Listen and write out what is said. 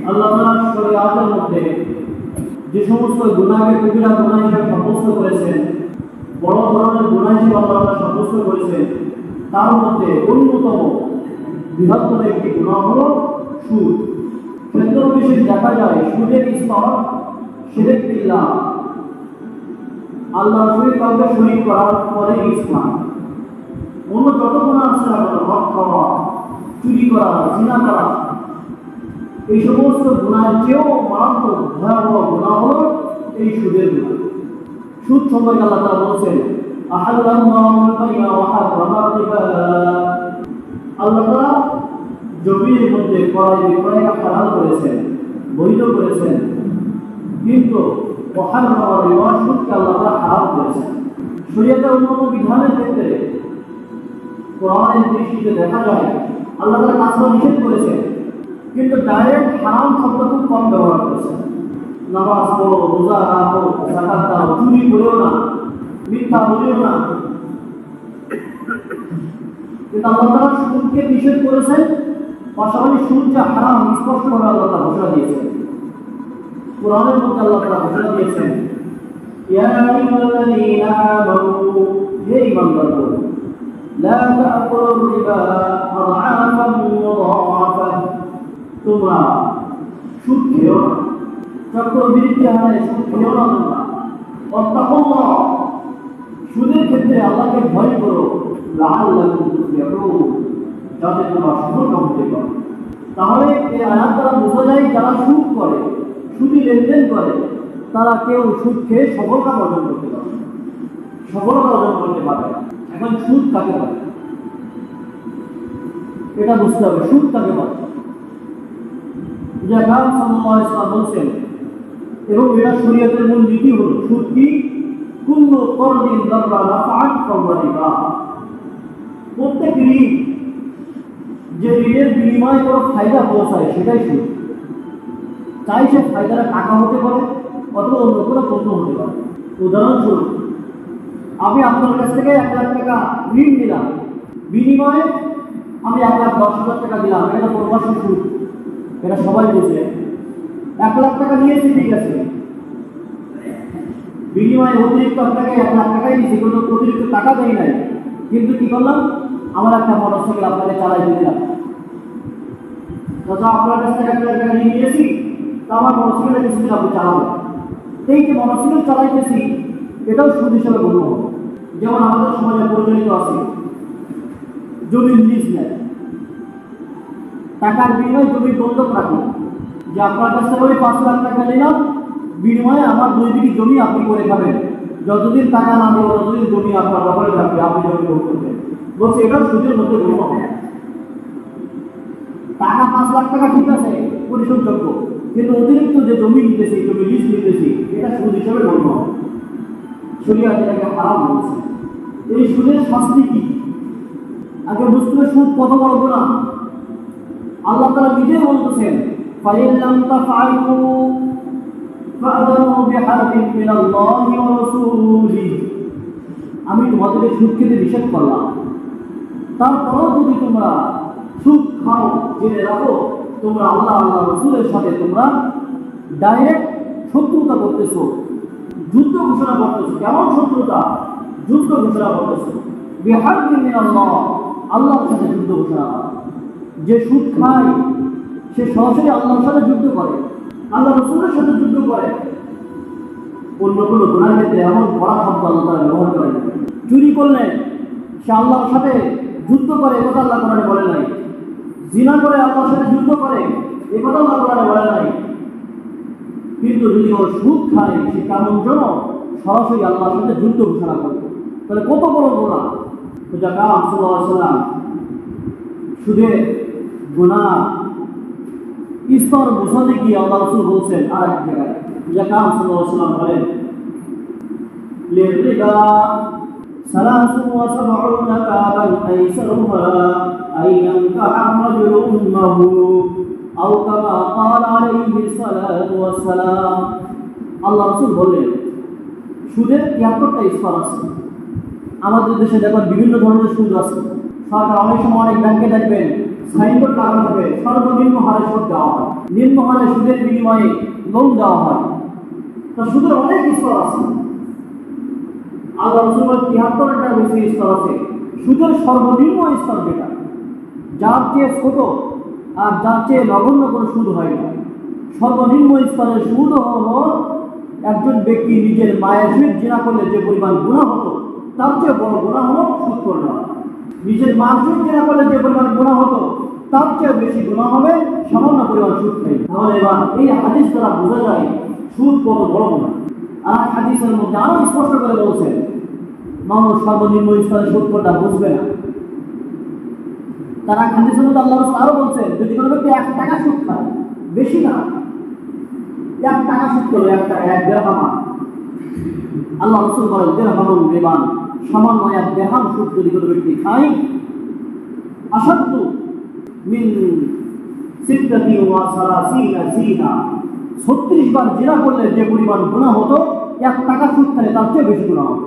আল্লাহ তাআলা শরীয়তের মধ্যে যে সমস্ত গুনাহকে কবিরা গুনাহ হিসেবে সাব্যস্ত করেছেন, বড় ধরনের গুনাহ হিসেবে আল্লাহ তাআলা সাব্যস্ত করেছেন, তার মধ্যে অন্যতম বৃহত্তম একটি গুনাহ হলো সুদ। ক্ষেত্র বিশেষ দেখা যায় সুদের স্তর শিরক বিল্লাহ, আল্লাহর সঙ্গে কাউকে শরীক করার পরে ইসলাম। অন্য যত গুনাহ আছে না কেন, হক খাওয়া, চুরি করা, জিনা করা, এই সমস্ত গুনাহের চেয়েও মারাত্মক ভয়াবহ গুনাহ হলো এই সুদের গুনাহ। সুদ সম্পর্কে আল্লাহ তাআলা বলছেন, আহাল্লাল্লাহুল বাই'a ওয়া হারামার রিবা। আল্লাহ তাআলা জমির মধ্যে ক্রয় বিক্রয়কে হালাল করেছেন, বৈধ করেছেন, কিন্তু ওয়া হারামার রিবা, সুদকে আল্লাহ তাআলা হারাম করেছেন। শরীয়তের অন্যান্য বিধানের ক্ষেত্রে কোরআনের দৃষ্টিতে দেখা যায় আল্লাহ তাআলা কাজটা নিষেধ করেছেন, কিন্তু ডাইরেক্ট হারাম শব্দ খুব কম ব্যবহার করেছেন। নামাজ পড়ো, রোজা রাখো, যাকাত দাও, চুরি করিও না, মিথ্যা বলিও না, কিন্তু আল্লাহ তাআলা সুদকে নিষেধ করেছেন। পাশাপাশি সুদ যে হারাম স্পষ্টভাবে আল্লাহ তাআলা ঘোষণা দিয়েছেন। কোরআনের মধ্যে আল্লাহ তাআলা ঘোষণা দিয়েছেন, ইয়া আইয়ুহাল্লাযীনা আমানু, হে ঈমানদারগণ, লা তা'কুলুর রিবা আযআফান মুদাআফা, তোমরা সুদ খেও না, চক্রবৃদ্ধি হারে সুদ খেও না। তোমরা ওয়াত্তাকুল্লাহ, সুদের ক্ষেত্রে আল্লাহকে ভয় করো, লাআল্লাকুম তুফলিহুন, যাতে তোমরা সফলকাম হতে পারো। তাহলে এই আয়াত দ্বারা বোঝা যায় যারা সুদ করে, সুদী লেনদেন করে, তারা কেউ সুদ খেয়ে সফলতা অর্জন করতে পারে, সফলতা অর্জন করতে পারে। এখন সুদ কাকে বলে এটা বুঝতে হবে। সুদ কাকে বলে? রাসূল সাল্লাল্লাহু আলাইহি ওয়াসাল্লাম বলেছেন, এবং এটা শরীয়তের মূল নীতি হলো, সুদ কি? কুল্লু করদিন দাররা নাফআন ফাহুয়া রিবা। প্রত্যেক ঋণ যে ঋণের বিনিময়ে কোনো ফায়দা পৌঁছায় সেটাই সুদ। চাই সে ফায়দাটা টাকা হতে পারে অথবা অন্য কোনো পণ্য হতে পারে। উদাহরণস্বরূপ, আমি আপনার কাছ থেকে 1 লাখ টাকা ঋণ নিলাম, বিনিময়ে আমি 1,10,000 টাকা দিলাম, এটা প্রকাশ্য সুদ, এটা সবাই বোঝে। 1 লাখ টাকা নিয়েছি, ঠিক আছে, বিনিময়ে অতিরিক্ত আপনাকে 1 লাখ টাকাই দিয়েছি, কোনো অতিরিক্ত টাকা দেয় নাই, কিন্তু কি করলাম, আমার একটা মোটরসাইকেল আপনাকে চালাইতে দিলাম। দাদা আপনার কাছ থেকে 1 লাখ টাকা ঋণ নিয়েছি, তো আমার মোটরসাইকেলটা কিছুদিন আপনি চালাবেন। এই যে মোটরসাইকেল চালাইতেছি, এটাও সুদ হিসাবে গণ্য হবে। যেমন আমাদের সমাজে প্রচলিত আছে জমির লিজ নেয়, টাকার বিনিময়ে জমি বন্ধক রাখুন, যে আপনার কাছ থেকে আমি 5 লাখ টাকা নিলাম, বিনিময়ে আমার 2 বিঘি জমি আপনি করে খাবেন, যতদিন টাকা না দেবো ততদিন জমি আপনার দখলে থাকবে, আপনি জমি ভোগ করবেন। বলছে এটাও সুদের মধ্যে গণ্য হবে। টাকা 5 লাখ টাকা ঠিক আছে, পরিশোধযোগ্য, কিন্তু অতিরিক্ত যে জমি নিতেছি, জমি লিজ নিতেছি, এটা সুদ হিসাবে গণ্য হবে। শরীয়ত এটাকে হারাম বলেছে। এই সুদের শাস্তি কি? আগে বুঝতে হবে সুদ কত বড় গুনাহ। আল্লাহ তাআলা নিজে বলতেছেন, ফাইন লাম তাফআলু ফাআযানু বিহারবিন মিনাল্লাহি ওয়া রাসূলিহি। আমি তোমাদেরকে সুদ খেতে নিষেধ করলাম, তারপরেও যদি তোমরা সুদ খাও, জেনে রাখো তোমরা আল্লাহ আল্লাহ রাসূলের সাথে তোমরা ডাইরেক্ট শত্রুতা করতেছো, যুদ্ধ ঘোষণা করতেছো। কেমন শত্রুতা? যুদ্ধ ঘোষণা করতেছো। বিহারবিন মিনাল্লাহ, আল্লাহর সাথে যুদ্ধ ঘোষণা। যে সুদ খায় সে সরাসরি আল্লাহর সাথে যুদ্ধ করে, আল্লাহ রাসূলের সাথে যুদ্ধ করে। অন্য কোনো গুনাহের ক্ষেত্রে এমন বড় শব্দ আল্লাহ ব্যবহার করে না। চুরি করলে সে আল্লাহর সাথে যুদ্ধ করে, কথা আল্লাহ কোরআনে বলে নাই। জিনা করে আল্লাহর সাথে যুদ্ধ করে, এ কথা আল্লাহ কোরআনে বলে নাই। কিন্তু যদি ও সুদ খায়, সে কেমন যেন সরাসরি আল্লাহর সাথে যুদ্ধ ঘোষণা করবে। তাহলে কত বড় গুনাহ! তো যা রাসূল সাল্লাল্লাহু আলাইহি ওয়াসাল্লাম সুদের গুনাহ স্তর বোঝাতে গিয়ে আল্লাহ রাসূল বলছেন আরেক জায়গায়, যা রাসূল সাল্লাল্লাহু আলাইহি ওয়াসাল্লাম বলেন, লিরিবা সালাসুন ওয়া সাবউনা বাবান আইসারুহা আইয়ানকাহা রাজুলুন উম্মাহু আও কামা ক্বালা আলাইহি সালাতু ওয়াস সালাম। আল্লাহ রাসূল বলেন, সুদের ৭৩টা স্তর আছে। আমাদের দেশে দেখবেন বিভিন্ন ধরনের সুদ আছে। সরকার অনেক সময় অনেক ব্যাংকে দেখবেন সাইনবোর্ড লাগানো থাকে সর্বনিম্ন হারে সুদ দেওয়া হয়, নিম্ন হারে সুদের বিনিময়ে লোন দেওয়া হয়। তা সুদের অনেক স্তর আছে। আল্লাহ রাসূল ৭৩টা বেশি স্তর আছে। সুদের সর্বনিম্ন স্তর যেটা, যার চেয়ে ছোট আর যার চেয়ে নগণ্য কোনো সুদ হয় না, সর্বনিম্ন স্তরের সুদ হলো একজন ব্যক্তি নিজের মায়ের সহিত জিনা করলে যে পরিমাণ গুনাহ হতো তার চেয়ে বড় গুনাহ হলো সুদ করে নেওয়া। নিজের মার সহিত জিনা করলে যে পরিমাণ গুনাহ হতো তার চেয়ে বেশি গুনাহ হবে সামান্য পরিমাণ সুদ খাই। তাহলে এবার এই হাদিস দ্বারা বোঝা যায় সুদ কত বড় গুনাহ। আর হাদিসের মধ্যে আরো স্পষ্ট করে বলছেন, মানুষ সর্বনিম্ন স্তরে সুদ কোনটা বুঝবে না। তারা হাদিসের মধ্যে আল্লাহ রাসূল আরো বলছেন, যদি কোনো ব্যক্তি 1 টাকা সুদ খায়, বেশি না, 1 টাকা সুদ করলো, 1 টাকা 1 দিরহাম, আল্লাহ রাসূল বলেন দিরহামুন রিবান, সামান্য 1 দিরহাম সুদ যদি কোনো ব্যক্তি খায়, আসাদু মিন সিত্তাতি ওয়া সালাসিনা জিনা, 36 বার জিনা করলে যে পরিমাণ গুনাহ হতো 1 টাকা সুদ খেলে তার চেয়ে বেশি গুনাহ হবে।